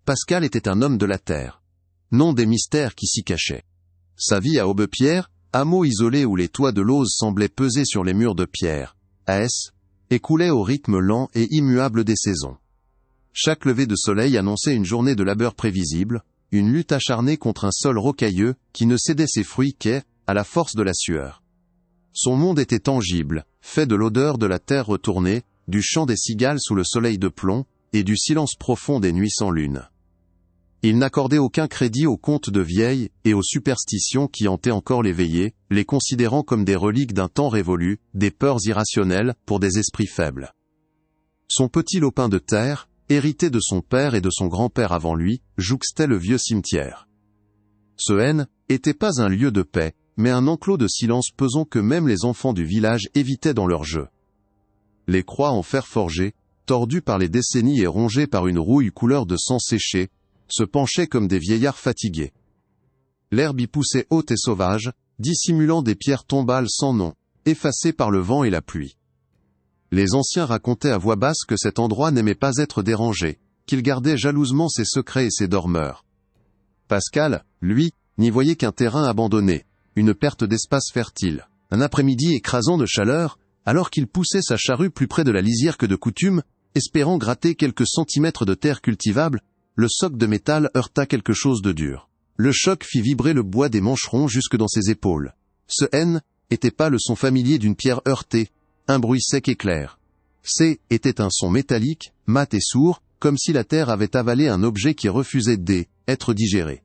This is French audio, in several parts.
Pascal était un homme de la terre. Non des mystères qui s'y cachaient. Sa vie à Aubepierre, hameau isolé où les toits de lauze semblaient peser sur les murs de pierre, AS, écoulait au rythme lent et immuable des saisons. Chaque lever de soleil annonçait une journée de labeur prévisible, une lutte acharnée contre un sol rocailleux qui ne cédait ses fruits qu'à la force de la sueur. Son monde était tangible, fait de l'odeur de la terre retournée, du chant des cigales sous le soleil de plomb, et du silence profond des nuits sans lune. Il n'accordait aucun crédit aux contes de vieilles et aux superstitions qui hantaient encore les veillées, les considérant comme des reliques d'un temps révolu, des peurs irrationnelles pour des esprits faibles. Son petit lopin de terre, hérité de son père et de son grand-père avant lui, jouxtait le vieux cimetière. Ce haine était pas un lieu de paix, mais un enclos de silence pesant que même les enfants du village évitaient dans leur jeu. Les croix en fer forgé, tordues par les décennies et rongées par une rouille couleur de sang séché, se penchaient comme des vieillards fatigués. L'herbe y poussait haute et sauvage, dissimulant des pierres tombales sans nom, effacées par le vent et la pluie. Les anciens racontaient à voix basse que cet endroit n'aimait pas être dérangé, qu'il gardait jalousement ses secrets et ses dormeurs. Pascal, lui, n'y voyait qu'un terrain abandonné, une perte d'espace fertile, un après-midi écrasant de chaleur, alors qu'il poussait sa charrue plus près de la lisière que de coutume, espérant gratter quelques centimètres de terre cultivable, le soc de métal heurta quelque chose de dur. Le choc fit vibrer le bois des mancherons jusque dans ses épaules. Ce N était pas le son familier d'une pierre heurtée, un bruit sec et clair. C était un son métallique, mat et sourd, comme si la terre avait avalé un objet qui refusait d'être digéré.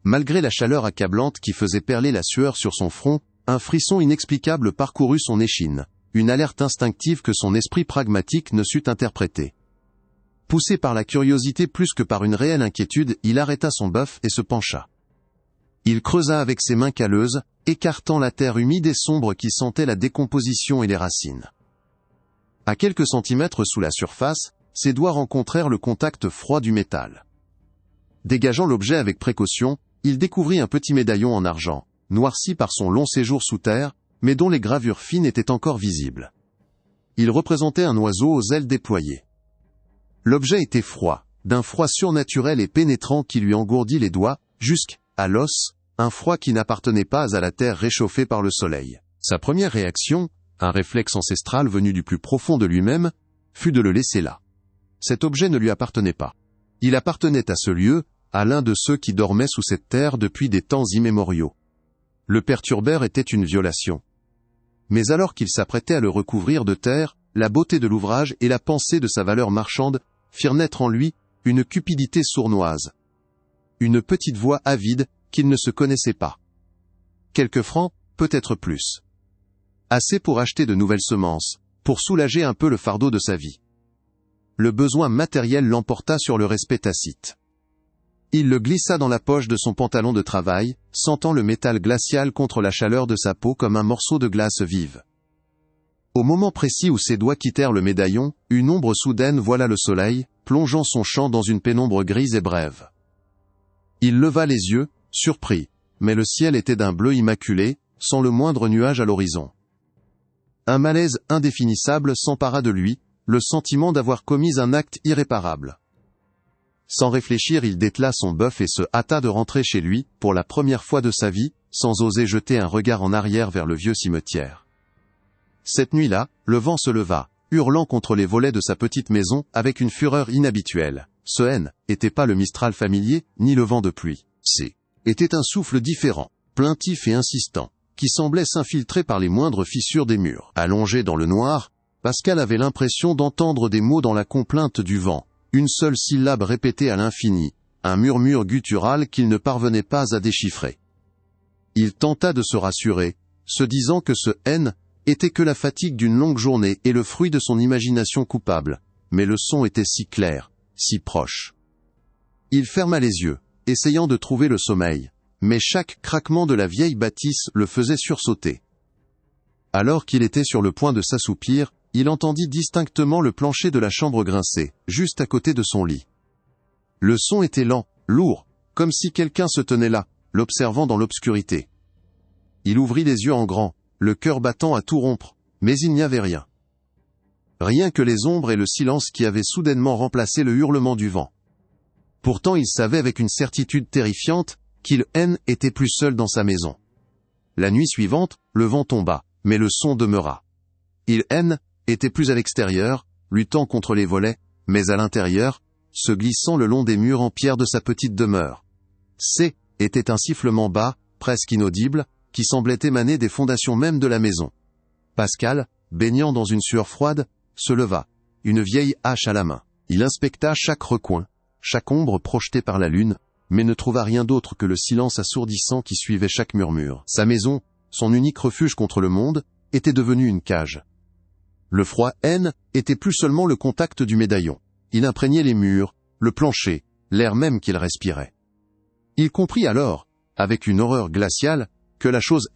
Malgré la chaleur accablante qui faisait perler la sueur sur son front, un frisson inexplicable parcourut son échine, une alerte instinctive que son esprit pragmatique ne sut interpréter. Poussé par la curiosité plus que par une réelle inquiétude, il arrêta son bœuf et se pencha. Il creusa avec ses mains calleuses, écartant la terre humide et sombre qui sentait la décomposition et les racines. À quelques centimètres sous la surface, ses doigts rencontrèrent le contact froid du métal. Dégageant l'objet avec précaution, il découvrit un petit médaillon en argent, noirci par son long séjour sous terre, mais dont les gravures fines étaient encore visibles. Il représentait un oiseau aux ailes déployées. L'objet était froid, d'un froid surnaturel et pénétrant qui lui engourdit les doigts, jusqu'à l'os, un froid qui n'appartenait pas à la terre réchauffée par le soleil. Sa première réaction, un réflexe ancestral venu du plus profond de lui-même, fut de le laisser là. Cet objet ne lui appartenait pas. Il appartenait à ce lieu, à l'un de ceux qui dormaient sous cette terre depuis des temps immémoriaux. Le perturbeur était une violation. Mais alors qu'il s'apprêtait à le recouvrir de terre, la beauté de l'ouvrage et la pensée de sa valeur marchande firent naître en lui une cupidité sournoise. Une petite voix avide qu'il ne se connaissait pas. Quelques francs, peut-être plus. Assez pour acheter de nouvelles semences, pour soulager un peu le fardeau de sa vie. Le besoin matériel l'emporta sur le respect tacite. Il le glissa dans la poche de son pantalon de travail, sentant le métal glacial contre la chaleur de sa peau comme un morceau de glace vive. Au moment précis où ses doigts quittèrent le médaillon, une ombre soudaine voila le soleil, plongeant son champ dans une pénombre grise et brève. Il leva les yeux, surpris, mais le ciel était d'un bleu immaculé, sans le moindre nuage à l'horizon. Un malaise indéfinissable s'empara de lui, le sentiment d'avoir commis un acte irréparable. Sans réfléchir, il détela son bœuf et se hâta de rentrer chez lui, pour la première fois de sa vie, sans oser jeter un regard en arrière vers le vieux cimetière. Cette nuit-là, le vent se leva, hurlant contre les volets de sa petite maison avec une fureur inhabituelle. Ce N était pas le mistral familier, ni le vent de pluie. Était un souffle différent, plaintif et insistant, qui semblait s'infiltrer par les moindres fissures des murs. Allongé dans le noir, Pascal avait l'impression d'entendre des mots dans la complainte du vent, une seule syllabe répétée à l'infini, un murmure guttural qu'il ne parvenait pas à déchiffrer. Il tenta de se rassurer, se disant que ce N était que la fatigue d'une longue journée et le fruit de son imagination coupable, mais le son était si clair, si proche. Il ferma les yeux, essayant de trouver le sommeil, mais chaque craquement de la vieille bâtisse le faisait sursauter. Alors qu'il était sur le point de s'assoupir, il entendit distinctement le plancher de la chambre grincer, juste à côté de son lit. Le son était lent, lourd, comme si quelqu'un se tenait là, l'observant dans l'obscurité. Il ouvrit les yeux en grand, le cœur battant à tout rompre, mais il n'y avait rien. Rien que les ombres et le silence qui avaient soudainement remplacé le hurlement du vent. Pourtant il savait avec une certitude terrifiante qu'il était plus seul dans sa maison. La nuit suivante, le vent tomba, mais le son demeura. Il était plus à l'extérieur, luttant contre les volets, mais à l'intérieur, se glissant le long des murs en pierre de sa petite demeure. Était un sifflement bas, presque inaudible, qui semblait émaner des fondations mêmes de la maison. Pascal, baignant dans une sueur froide, se leva, une vieille hache à la main. Il inspecta chaque recoin, chaque ombre projetée par la lune, mais ne trouva rien d'autre que le silence assourdissant qui suivait chaque murmure. Sa maison, son unique refuge contre le monde, était devenue une cage. Le froid était plus seulement le contact du médaillon. Il imprégnait les murs, le plancher, l'air même qu'il respirait. Il comprit alors, avec une horreur glaciale, que la chose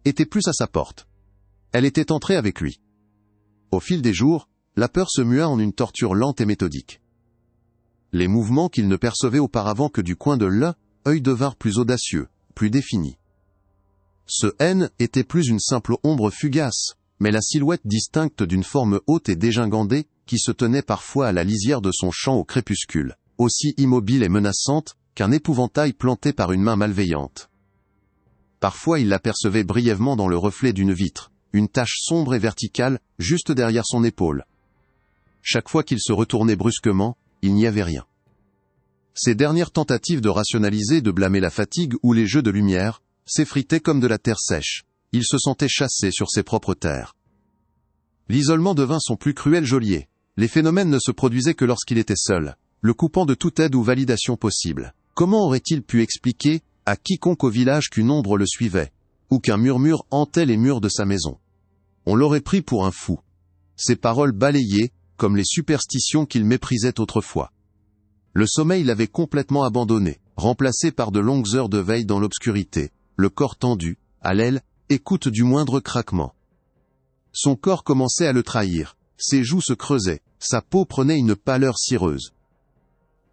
était plus à sa porte. Elle était entrée avec lui. Au fil des jours, la peur se mua en une torture lente et méthodique. Les mouvements qu'il ne percevait auparavant que du coin de l'œil devinrent plus audacieux, plus définis. Ce était plus une simple ombre fugace, mais la silhouette distincte d'une forme haute et dégingandée, qui se tenait parfois à la lisière de son champ au crépuscule, aussi immobile et menaçante qu'un épouvantail planté par une main malveillante. Parfois il l'apercevait brièvement dans le reflet d'une vitre, une tache sombre et verticale, juste derrière son épaule. Chaque fois qu'il se retournait brusquement, il n'y avait rien. Ses dernières tentatives de rationaliser, de blâmer la fatigue ou les jeux de lumière, s'effritaient comme de la terre sèche. Il se sentait chassé sur ses propres terres. L'isolement devint son plus cruel geôlier. Les phénomènes ne se produisaient que lorsqu'il était seul, le coupant de toute aide ou validation possible. Comment aurait-il pu expliquer à quiconque au village qu'une ombre le suivait, ou qu'un murmure hantait les murs de sa maison? On l'aurait pris pour un fou. Ses paroles balayaient, comme les superstitions qu'il méprisait autrefois. Le sommeil l'avait complètement abandonné, remplacé par de longues heures de veille dans l'obscurité, le corps tendu, à l'aile, écoute du moindre craquement. Son corps commençait à le trahir, ses joues se creusaient, sa peau prenait une pâleur cireuse.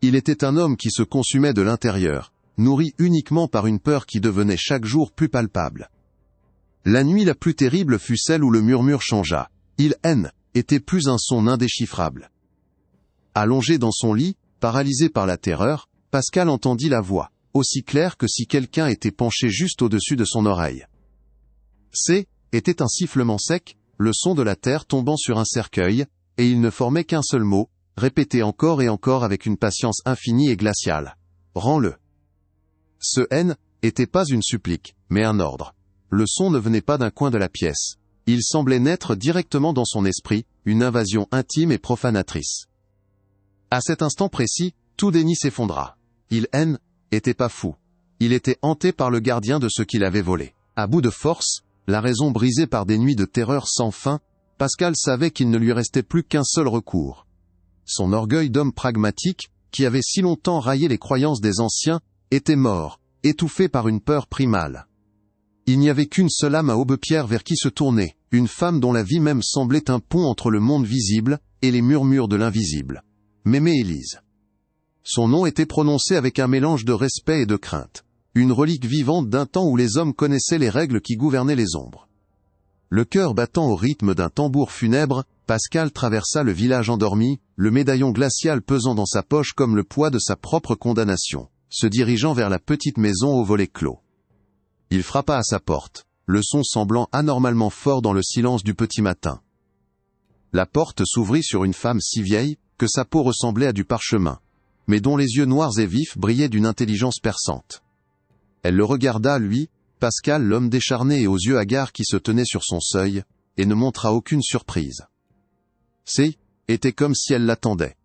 Il était un homme qui se consumait de l'intérieur, nourri uniquement par une peur qui devenait chaque jour plus palpable. La nuit la plus terrible fut celle où le murmure changea. Il était plus un son indéchiffrable. Allongé dans son lit, paralysé par la terreur, Pascal entendit la voix, aussi claire que si quelqu'un était penché juste au-dessus de son oreille. Était un sifflement sec, le son de la terre tombant sur un cercueil, et il ne formait qu'un seul mot, répété encore et encore avec une patience infinie et glaciale. Rends-le. Ce était pas une supplique, mais un ordre. Le son ne venait pas d'un coin de la pièce. Il semblait naître directement dans son esprit, une invasion intime et profanatrice. À cet instant précis, tout déni s'effondra. Il était pas fou. Il était hanté par le gardien de ce qu'il avait volé. À bout de force, la raison brisée par des nuits de terreur sans fin, Pascal savait qu'il ne lui restait plus qu'un seul recours. Son orgueil d'homme pragmatique, qui avait si longtemps raillé les croyances des anciens, était mort, étouffé par une peur primale. Il n'y avait qu'une seule âme à Aubepierre vers qui se tourner, une femme dont la vie même semblait un pont entre le monde visible et les murmures de l'invisible. Mémé Élise. Son nom était prononcé avec un mélange de respect et de crainte. Une relique vivante d'un temps où les hommes connaissaient les règles qui gouvernaient les ombres. Le cœur battant au rythme d'un tambour funèbre, Pascal traversa le village endormi, le médaillon glacial pesant dans sa poche comme le poids de sa propre condamnation, se dirigeant vers la petite maison aux volets clos. Il frappa à sa porte, le son semblant anormalement fort dans le silence du petit matin. La porte s'ouvrit sur une femme si vieille, que sa peau ressemblait à du parchemin, mais dont les yeux noirs et vifs brillaient d'une intelligence perçante. Elle le regarda, lui, Pascal, l'homme décharné et aux yeux hagards qui se tenait sur son seuil, et ne montra aucune surprise. Était comme si elle l'attendait.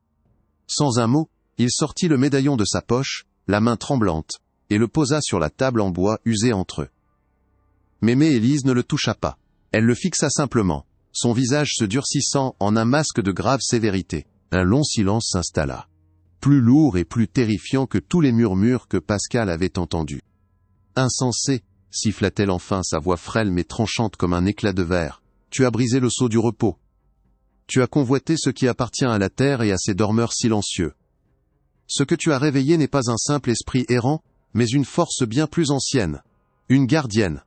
Sans un mot, il sortit le médaillon de sa poche, la main tremblante, et le posa sur la table en bois usée entre eux. Mémé Élise ne le toucha pas. Elle le fixa simplement, son visage se durcissant en un masque de grave sévérité. Un long silence s'installa. Plus lourd et plus terrifiant que tous les murmures que Pascal avait entendus. Insensé, siffla-t-elle enfin, sa voix frêle mais tranchante comme un éclat de verre. Tu as brisé le sceau du repos. Tu as convoité ce qui appartient à la terre et à ses dormeurs silencieux. Ce que tu as réveillé n'est pas un simple esprit errant, mais une force bien plus ancienne. Une gardienne.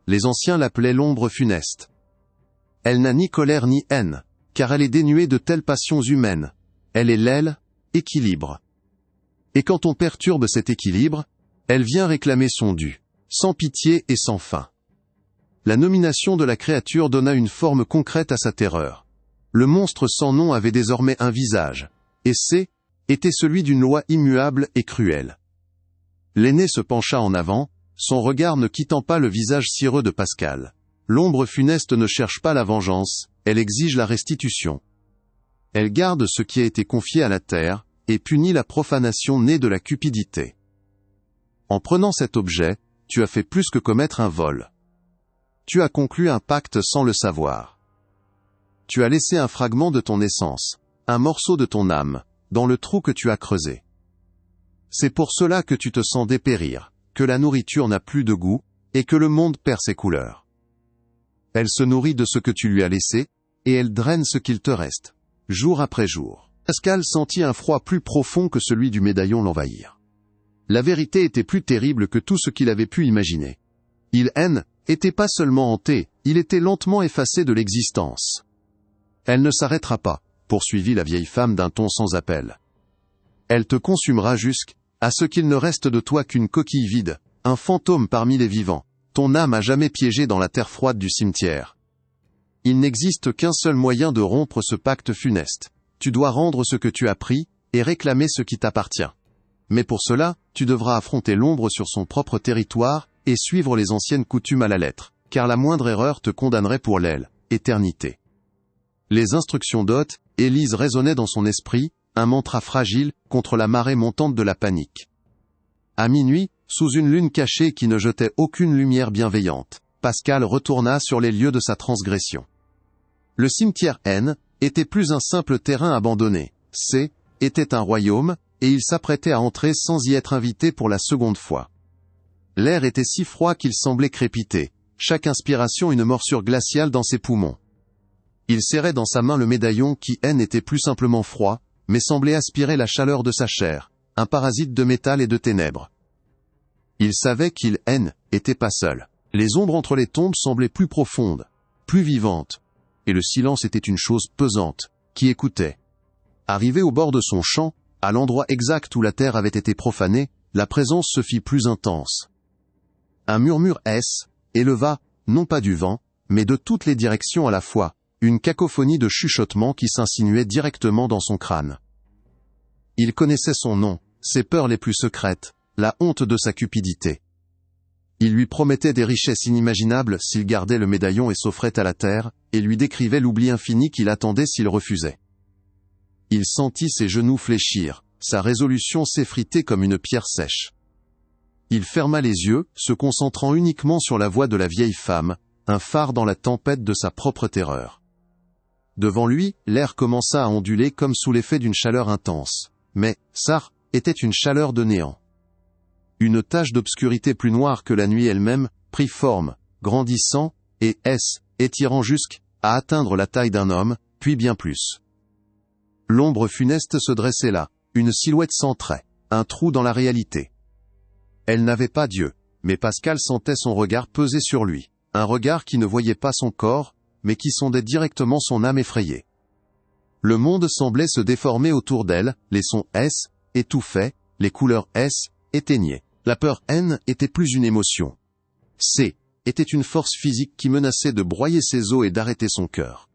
Les anciens l'appelaient l'ombre funeste. Elle n'a ni colère ni haine, car elle est dénuée de telles passions humaines. Elle est l'aile, équilibre. Et quand on perturbe cet équilibre, elle vient réclamer son dû, sans pitié et sans fin. La nomination de la créature donna une forme concrète à sa terreur. Le monstre sans nom avait désormais un visage, et était celui d'une loi immuable et cruelle. L'aîné se pencha en avant, son regard ne quittant pas le visage cireux de Pascal. L'ombre funeste ne cherche pas la vengeance, elle exige la restitution. Elle garde ce qui a été confié à la terre, et punit la profanation née de la cupidité. En prenant cet objet, tu as fait plus que commettre un vol. Tu as conclu un pacte sans le savoir. Tu as laissé un fragment de ton essence, un morceau de ton âme, dans le trou que tu as creusé. C'est pour cela que tu te sens dépérir, que la nourriture n'a plus de goût, et que le monde perd ses couleurs. Elle se nourrit de ce que tu lui as laissé, et elle draine ce qu'il te reste, jour après jour. Pascal sentit un froid plus profond que celui du médaillon l'envahir. La vérité était plus terrible que tout ce qu'il avait pu imaginer. Était pas seulement hanté, il était lentement effacé de l'existence. Elle ne s'arrêtera pas, poursuivit la vieille femme d'un ton sans appel. Elle te consumera jusqu'à ce qu'il ne reste de toi qu'une coquille vide, un fantôme parmi les vivants, ton âme à jamais piégée dans la terre froide du cimetière. Il n'existe qu'un seul moyen de rompre ce pacte funeste. Tu dois rendre ce que tu as pris, et réclamer ce qui t'appartient. Mais pour cela, tu devras affronter l'ombre sur son propre territoire, et suivre les anciennes coutumes à la lettre, car la moindre erreur te condamnerait pour l'éternité. Les instructions d'Oth, Élise résonnaient dans son esprit, un mantra fragile, contre la marée montante de la panique. À minuit, sous une lune cachée qui ne jetait aucune lumière bienveillante, Pascal retourna sur les lieux de sa transgression. Le cimetière était plus un simple terrain abandonné, était un royaume, et il s'apprêtait à entrer sans y être invité pour la seconde fois. L'air était si froid qu'il semblait crépiter, chaque inspiration une morsure glaciale dans ses poumons. Il serrait dans sa main le médaillon qui était plus simplement froid, mais semblait aspirer la chaleur de sa chair, un parasite de métal et de ténèbres. Il savait qu'il était pas seul. Les ombres entre les tombes semblaient plus profondes, plus vivantes, et le silence était une chose pesante, qui écoutait. Arrivé au bord de son champ, à l'endroit exact où la terre avait été profanée, la présence se fit plus intense. Un murmure éleva, non pas du vent, mais de toutes les directions à la fois, une cacophonie de chuchotements qui s'insinuait directement dans son crâne. Il connaissait son nom, ses peurs les plus secrètes, la honte de sa cupidité. Il lui promettait des richesses inimaginables s'il gardait le médaillon et s'offrait à la terre, et lui décrivait l'oubli infini qu'il attendait s'il refusait. Il sentit ses genoux fléchir, sa résolution s'effriter comme une pierre sèche. Il ferma les yeux, se concentrant uniquement sur la voix de la vieille femme, un phare dans la tempête de sa propre terreur. Devant lui, l'air commença à onduler comme sous l'effet d'une chaleur intense. Mais, était une chaleur de néant. Une tache d'obscurité plus noire que la nuit elle-même, prit forme, grandissant, et étirant jusqu'à atteindre la taille d'un homme, puis bien plus. L'ombre funeste se dressait là, une silhouette sans trait, un trou dans la réalité. Elle n'avait pas Dieu, mais Pascal sentait son regard peser sur lui, un regard qui ne voyait pas son corps, mais qui sondait directement son âme effrayée. Le monde semblait se déformer autour d'elle, les sons étouffaient, les couleurs éteignaient. La peur était plus une émotion. Était une force physique qui menaçait de broyer ses os et d'arrêter son cœur.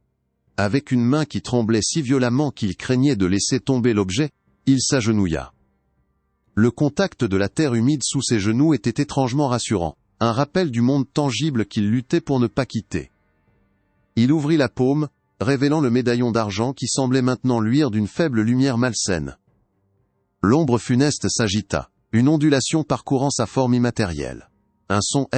Avec une main qui tremblait si violemment qu'il craignait de laisser tomber l'objet, il s'agenouilla. Le contact de la terre humide sous ses genoux était étrangement rassurant, un rappel du monde tangible qu'il luttait pour ne pas quitter. Il ouvrit la paume, révélant le médaillon d'argent qui semblait maintenant luire d'une faible lumière malsaine. L'ombre funeste s'agita, une ondulation parcourant sa forme immatérielle. Un son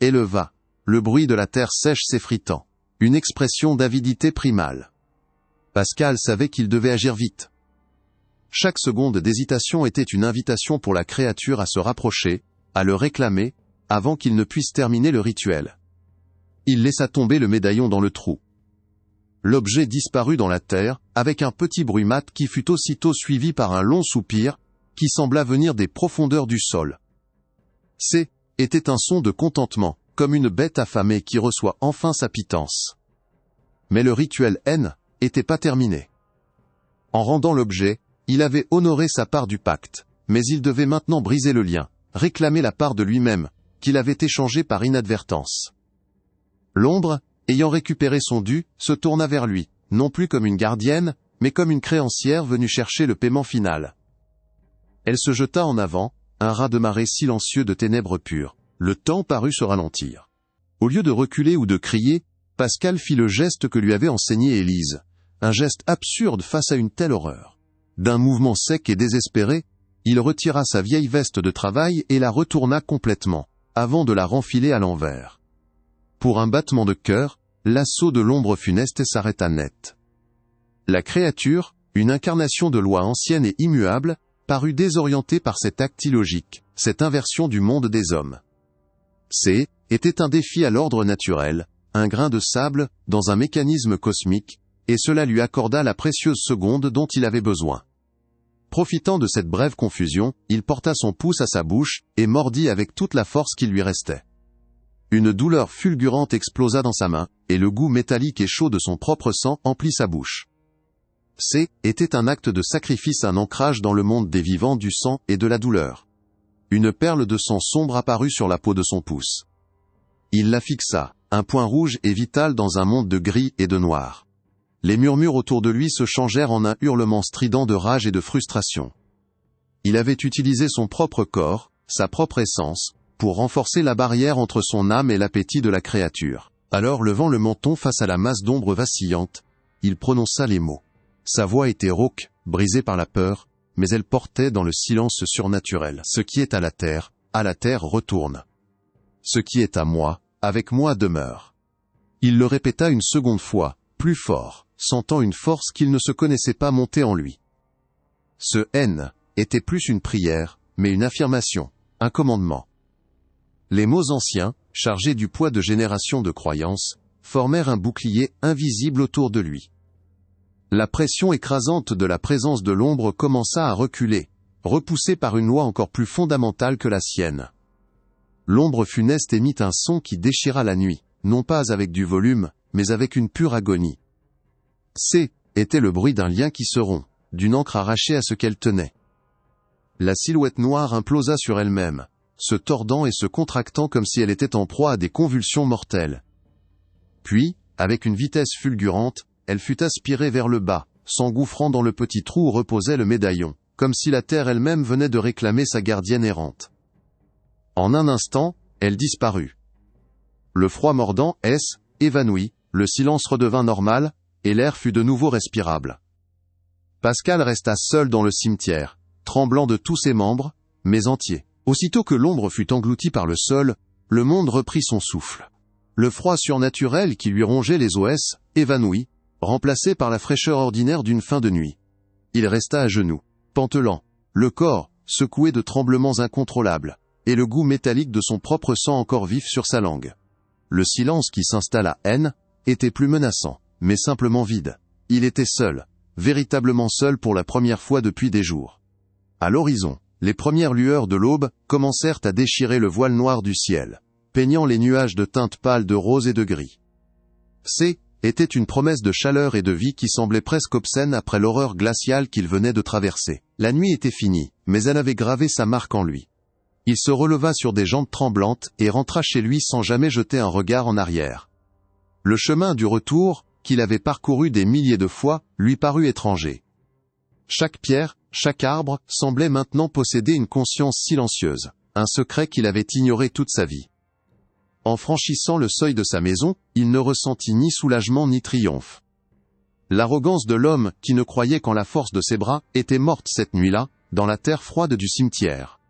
éleva, le bruit de la terre sèche s'effritant, une expression d'avidité primale. Pascal savait qu'il devait agir vite. Chaque seconde d'hésitation était une invitation pour la créature à se rapprocher, à le réclamer, avant qu'il ne puisse terminer le rituel. Il laissa tomber le médaillon dans le trou. L'objet disparut dans la terre, avec un petit bruit mat qui fut aussitôt suivi par un long soupir, qui sembla venir des profondeurs du sol. Était un son de contentement, comme une bête affamée qui reçoit enfin sa pitance. Mais le rituel était pas terminé. En rendant l'objet, il avait honoré sa part du pacte, mais il devait maintenant briser le lien, réclamer la part de lui-même, qu'il avait échangée par inadvertance. L'ombre, ayant récupéré son dû, se tourna vers lui, non plus comme une gardienne, mais comme une créancière venue chercher le paiement final. Elle se jeta en avant, un raz-de-marée silencieux de ténèbres pures. Le temps parut se ralentir. Au lieu de reculer ou de crier, Pascal fit le geste que lui avait enseigné Élise, un geste absurde face à une telle horreur. D'un mouvement sec et désespéré, il retira sa vieille veste de travail et la retourna complètement, avant de la renfiler à l'envers. Pour un battement de cœur, l'assaut de l'ombre funeste s'arrêta net. La créature, une incarnation de loi ancienne et immuable, parut désorientée par cet acte illogique, cette inversion du monde des hommes. C était un défi à l'ordre naturel, un grain de sable, dans un mécanisme cosmique, et cela lui accorda la précieuse seconde dont il avait besoin. Profitant de cette brève confusion, il porta son pouce à sa bouche, et mordit avec toute la force qui lui restait. Une douleur fulgurante explosa dans sa main, et le goût métallique et chaud de son propre sang emplit sa bouche. C était un acte de sacrifice, un ancrage dans le monde des vivants du sang et de la douleur. Une perle de sang sombre apparut sur la peau de son pouce. Il la fixa, un point rouge et vital dans un monde de gris et de noir. Les murmures autour de lui se changèrent en un hurlement strident de rage et de frustration. Il avait utilisé son propre corps, sa propre essence, pour renforcer la barrière entre son âme et l'appétit de la créature. Alors, levant le menton face à la masse d'ombre vacillante, il prononça les mots. Sa voix était rauque, brisée par la peur, mais elle portait dans le silence surnaturel. Ce qui est à la terre retourne. Ce qui est à moi, avec moi demeure. Il le répéta une seconde fois, plus fort, sentant une force qu'il ne se connaissait pas monter en lui. Ce N était plus une prière, mais une affirmation, un commandement. Les mots anciens, chargés du poids de générations de croyances, formèrent un bouclier invisible autour de lui. La pression écrasante de la présence de l'ombre commença à reculer, repoussée par une loi encore plus fondamentale que la sienne. L'ombre funeste émit un son qui déchira la nuit, non pas avec du volume, mais avec une pure agonie. C était le bruit d'un lien qui se rompt, d'une encre arrachée à ce qu'elle tenait. La silhouette noire implosa sur elle-même, se tordant et se contractant comme si elle était en proie à des convulsions mortelles. Puis, avec une vitesse fulgurante, elle fut aspirée vers le bas, s'engouffrant dans le petit trou où reposait le médaillon, comme si la terre elle-même venait de réclamer sa gardienne errante. En un instant, elle disparut. Le froid mordant évanoui, le silence redevint normal, et l'air fut de nouveau respirable. Pascal resta seul dans le cimetière, tremblant de tous ses membres, mais entier. Aussitôt que l'ombre fut engloutie par le sol, le monde reprit son souffle. Le froid surnaturel qui lui rongeait les os, évanoui, remplacé par la fraîcheur ordinaire d'une fin de nuit. Il resta à genoux, pantelant, le corps, secoué de tremblements incontrôlables, et le goût métallique de son propre sang encore vif sur sa langue. Le silence qui s'installa était plus menaçant, mais simplement vide. Il était seul, véritablement seul pour la première fois depuis des jours. À l'horizon, les premières lueurs de l'aube commencèrent à déchirer le voile noir du ciel, peignant les nuages de teintes pâles de rose et de gris. C était une promesse de chaleur et de vie qui semblait presque obscène après l'horreur glaciale qu'il venait de traverser. La nuit était finie, mais elle avait gravé sa marque en lui. Il se releva sur des jambes tremblantes et rentra chez lui sans jamais jeter un regard en arrière. Le chemin du retour, qu'il avait parcouru des milliers de fois, lui parut étranger. Chaque pierre, chaque arbre, semblait maintenant posséder une conscience silencieuse, un secret qu'il avait ignoré toute sa vie. En franchissant le seuil de sa maison, il ne ressentit ni soulagement ni triomphe. L'arrogance de l'homme, qui ne croyait qu'en la force de ses bras, était morte cette nuit-là, dans la terre froide du cimetière.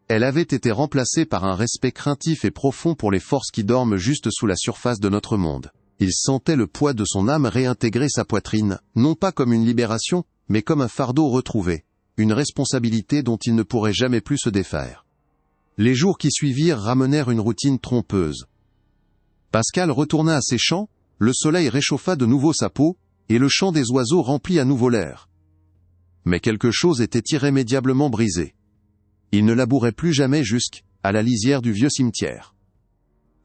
Elle avait été remplacée par un respect craintif et profond pour les forces qui dorment juste sous la surface de notre monde. Il sentait le poids de son âme réintégrer sa poitrine, non pas comme une libération, mais comme un fardeau retrouvé, une responsabilité dont il ne pourrait jamais plus se défaire. Les jours qui suivirent ramenèrent une routine trompeuse. Pascal retourna à ses champs, le soleil réchauffa de nouveau sa peau, et le chant des oiseaux remplit à nouveau l'air. Mais quelque chose était irrémédiablement brisé. Il ne labourait plus jamais jusqu'à la lisière du vieux cimetière.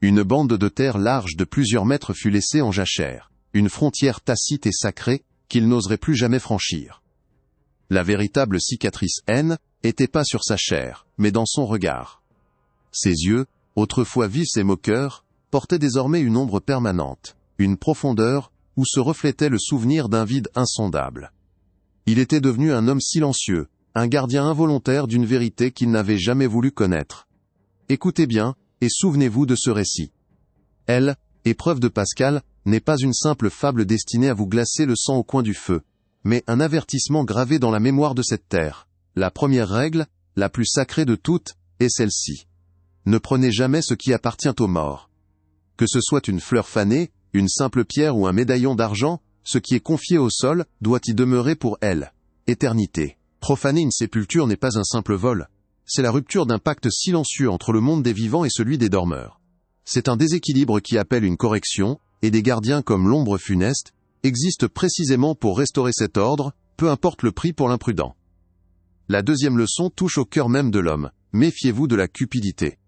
Une bande de terre large de plusieurs mètres fut laissée en jachère, une frontière tacite et sacrée, qu'il n'oserait plus jamais franchir. La véritable cicatrice était pas sur sa chair, mais dans son regard. Ses yeux, autrefois vifs et moqueurs, portaient désormais une ombre permanente, une profondeur, où se reflétait le souvenir d'un vide insondable. Il était devenu un homme silencieux, un gardien involontaire d'une vérité qu'il n'avait jamais voulu connaître. Écoutez bien, et souvenez-vous de ce récit. Elle, épreuve de Pascal, n'est pas une simple fable destinée à vous glacer le sang au coin du feu, mais un avertissement gravé dans la mémoire de cette terre. La première règle, la plus sacrée de toutes, est celle-ci. Ne prenez jamais ce qui appartient aux morts. Que ce soit une fleur fanée, une simple pierre ou un médaillon d'argent, ce qui est confié au sol, doit y demeurer pour elle. Éternité. Profaner une sépulture n'est pas un simple vol. C'est la rupture d'un pacte silencieux entre le monde des vivants et celui des dormeurs. C'est un déséquilibre qui appelle une correction, et des gardiens comme l'ombre funeste, existent précisément pour restaurer cet ordre, peu importe le prix pour l'imprudent. La deuxième leçon touche au cœur même de l'homme. Méfiez-vous de la cupidité.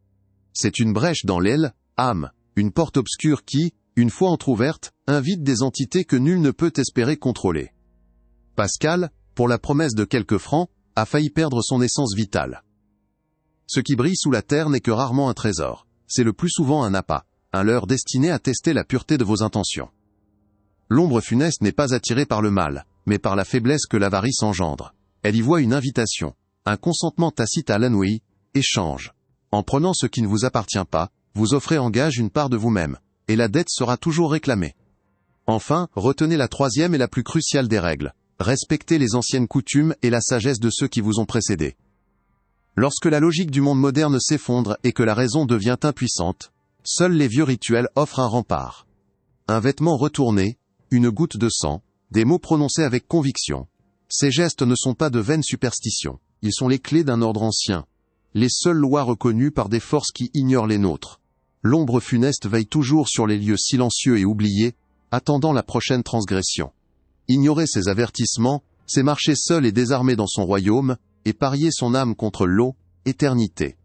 C'est une brèche dans l'aile, âme, une porte obscure qui, une fois entr'ouverte, invite des entités que nul ne peut espérer contrôler. Pascal, pour la promesse de quelques francs, a failli perdre son essence vitale. Ce qui brille sous la terre n'est que rarement un trésor. C'est le plus souvent un appât, un leurre destiné à tester la pureté de vos intentions. L'ombre funeste n'est pas attirée par le mal, mais par la faiblesse que l'avarice engendre. Elle y voit une invitation, un consentement tacite à l'anouï, échange. En prenant ce qui ne vous appartient pas, vous offrez en gage une part de vous-même, et la dette sera toujours réclamée. Enfin, retenez la troisième et la plus cruciale des règles. Respectez les anciennes coutumes et la sagesse de ceux qui vous ont précédés. Lorsque la logique du monde moderne s'effondre et que la raison devient impuissante, seuls les vieux rituels offrent un rempart. Un vêtement retourné, une goutte de sang, des mots prononcés avec conviction. Ces gestes ne sont pas de vaines superstitions, ils sont les clés d'un ordre ancien. Les seules lois reconnues par des forces qui ignorent les nôtres. L'ombre funeste veille toujours sur les lieux silencieux et oubliés, attendant la prochaine transgression. Ignorer ces avertissements, c'est marcher seul et désarmé dans son royaume, et parier son âme contre l'eau, éternité.